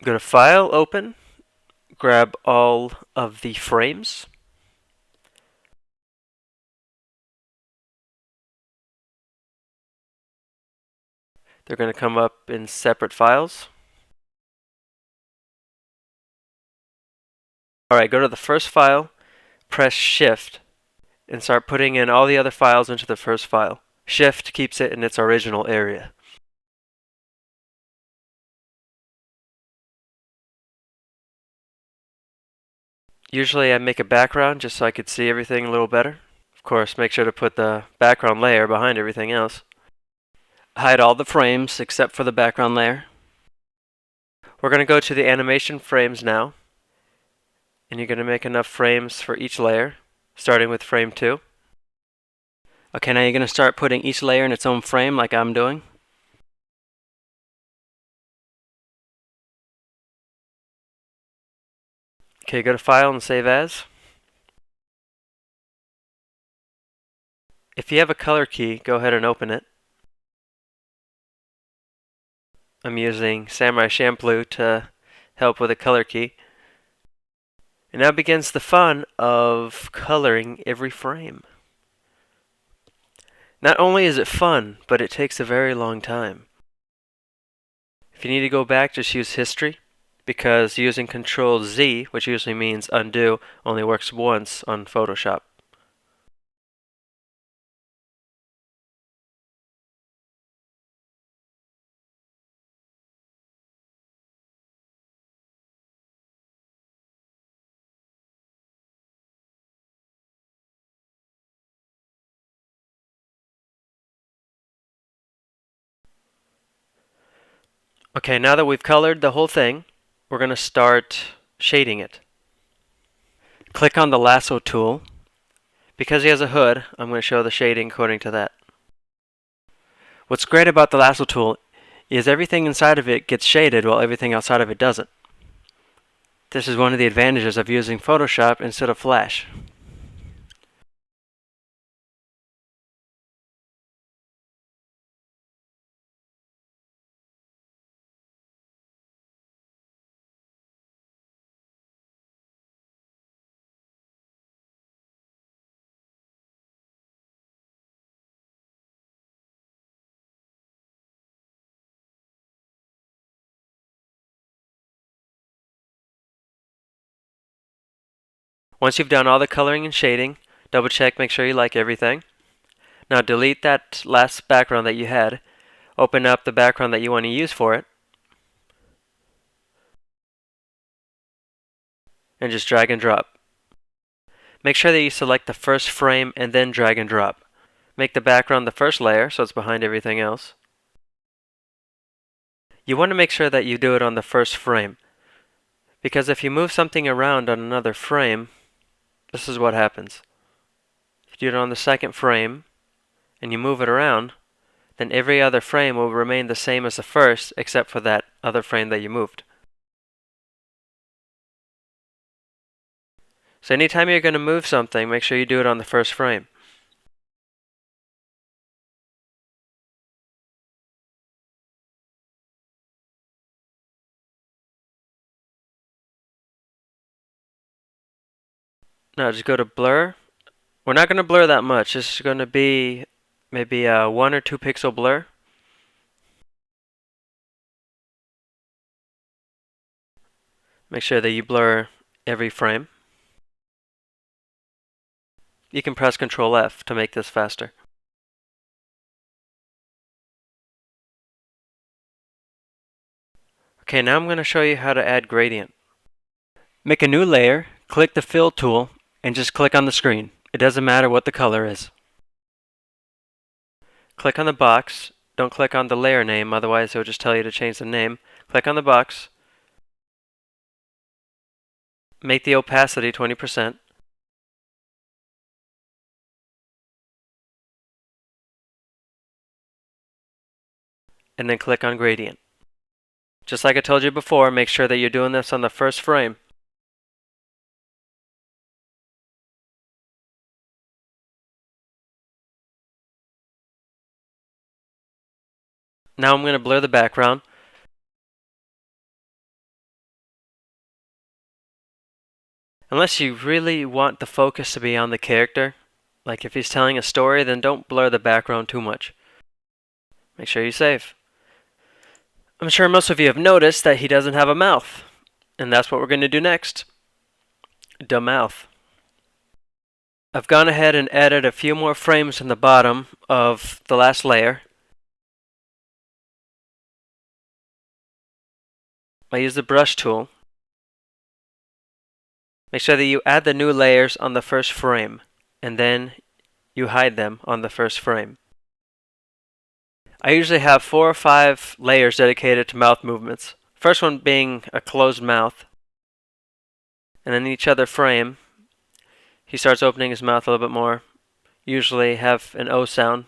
Go to File, Open, grab all of the frames. They're going to come up in separate files. Alright, go to the first file, press Shift, and start putting in all the other files into the first file. Shift keeps it in its original area. Usually I make a background just so I could see everything a little better. Of course, make sure to put the background layer behind everything else. Hide all the frames except for the background layer. We're going to go to the animation frames now. And you're going to make enough frames for each layer, starting with frame 2. Okay, now you're going to start putting each layer in its own frame like I'm doing. Okay, go to File and Save As. If you have a color key, go ahead and open it. I'm using Samurai Champloo to help with a color key. And now begins the fun of coloring every frame. Not only is it fun, but it takes a very long time. If you need to go back, just use History, because using Control Z, which usually means undo, only works once on Photoshop. Okay, now that we've colored the whole thing, we're going to start shading it. Click on the lasso tool. Because he has a hood, I'm going to show the shading according to that. What's great about the lasso tool is everything inside of it gets shaded while everything outside of it doesn't. This is one of the advantages of using Photoshop instead of Flash. Once you've done all the coloring and shading, double check, make sure you like everything. Now delete that last background that you had. Open up the background that you want to use for it. And just drag and drop. Make sure that you select the first frame and then drag and drop. Make the background the first layer so it's behind everything else. You want to make sure that you do it on the first frame, because if you move something around on another frame, this is what happens. If you do it on the second frame and you move it around, then every other frame will remain the same as the first except for that other frame that you moved. So anytime you're going to move something, make sure you do it on the first frame. Now just go to blur. We're not going to blur that much. This is going to be maybe a 1 or 2 pixel blur. Make sure that you blur every frame. You can press Ctrl F to make this faster. Okay, now I'm going to show you how to add gradient. Make a new layer, click the Fill tool, and just click on the screen. It doesn't matter what the color is. Click on the box. Don't click on the layer name, otherwise it will just tell you to change the name. Click on the box. Make the opacity 20%. And then click on gradient. Just like I told you before, make sure that you're doing this on the first frame. Now I'm going to blur the background. Unless you really want the focus to be on the character, like if he's telling a story, then don't blur the background too much. Make sure you save. I'm sure most of you have noticed that he doesn't have a mouth, and that's what we're going to do next. The mouth. I've gone ahead and added a few more frames in the bottom of the last layer. I use the brush tool. Make sure that you add the new layers on the first frame, and then you hide them on the first frame. I usually have 4 or 5 layers dedicated to mouth movements. First one being a closed mouth, and then each other frame, he starts opening his mouth a little bit more, usually have an O sound.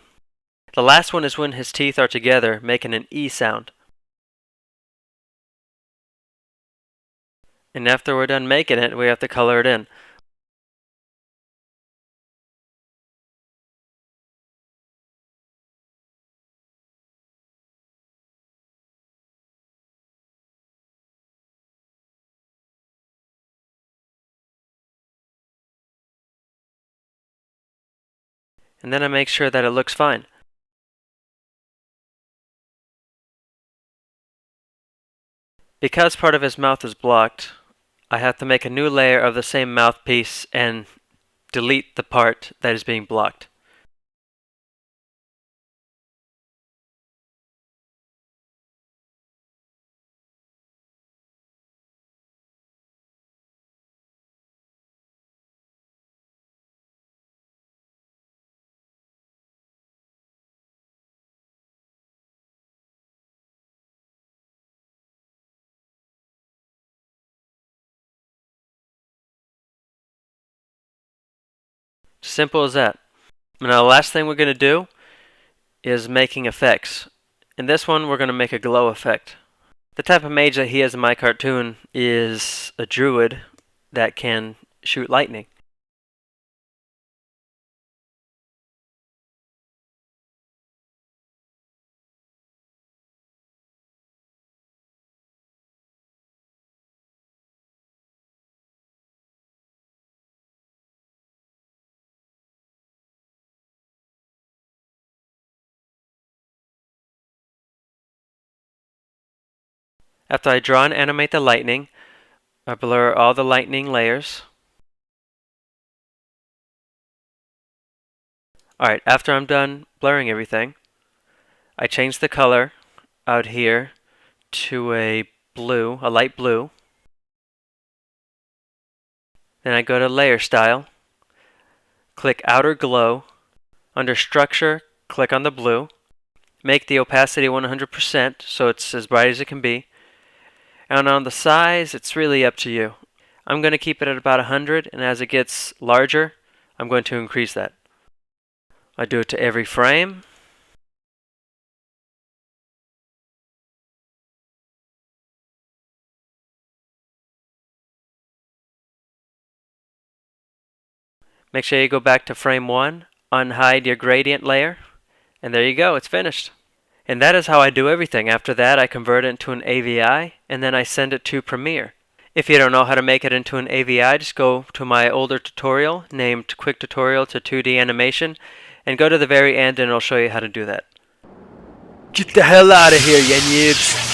The last one is when his teeth are together, making an E sound. And after we're done making it, we have to color it in. And then I make sure that it looks fine. Because part of his mouth is blocked, I have to make a new layer of the same mouthpiece and delete the part that is being blocked. Simple as that. Now the last thing we're going to do is making effects. In this one we're going to make a glow effect. The type of mage that he has in my cartoon is a druid that can shoot lightning. After I draw and animate the lightning, I blur all the lightning layers. Alright, after I'm done blurring everything, I change the color out here to a blue, a light blue. Then I go to layer style, click outer glow. Under structure, click on the blue. Make the opacity 100% so it's as bright as it can be. And on the size, it's really up to you. I'm going to keep it at about 100, and as it gets larger, I'm going to increase that. I do it to every frame. Make sure you go back to frame 1, unhide your gradient layer, and there you go, it's finished. And that is how I do everything. After that, I convert it into an AVI, and then I send it to Premiere. If you don't know how to make it into an AVI, just go to my older tutorial named Quick Tutorial to 2D Animation, and go to the very end and it'll show you how to do that. Get the hell out of here, you noobs!